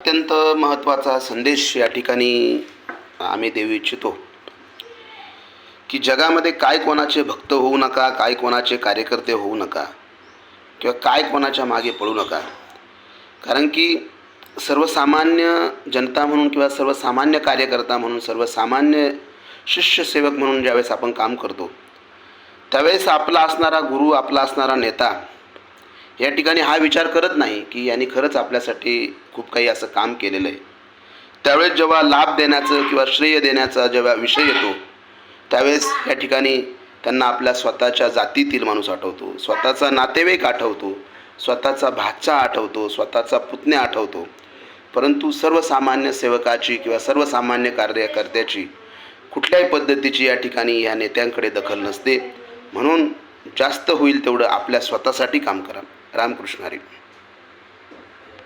अत्यंत महत्त्वाचा संदेश या ठिकाणी आम्ही देऊ इच्छितो की जगामध्ये काय कोणाचे भक्त होऊ नका, काय कोणाचे कार्यकर्ते होऊ नका किंवा काय कोणाच्या मागे पडू नका. कारण की सर्वसामान्य जनता म्हणून किंवा सर्वसामान्य कार्यकर्ता म्हणून, सर्वसामान्य शिष्यसेवक म्हणून ज्यावेळेस आपण काम करतो त्यावेळेस आपला असणारा गुरु, आपला असणारा नेता या ठिकाणी हा विचार करत नाही की यांनी खरंच आपल्यासाठी खूप काही असं काम केलेलं आहे. त्यावेळेस जेव्हा लाभ देण्याचं किंवा श्रेय देण्याचा जेव्हा विषय येतो त्यावेळेस या ठिकाणी त्यांना आपल्या स्वतःच्या जातीतील माणूस आठवतो, स्वतःचा नातेवाईक आठवतो, स्वतःचा भाचा आठवतो, स्वतःचा पुतण्या आठवतो. परंतु सर्वसामान्य सेवकाची किंवा सर्वसामान्य कार्यकर्त्याची कुठल्याही पद्धतीची या ठिकाणी या नेत्यांकडे दखल नसते. म्हणून जास्त होईल तेवढं आपल्या स्वतःसाठी काम करा. रामकृष्ण हरी.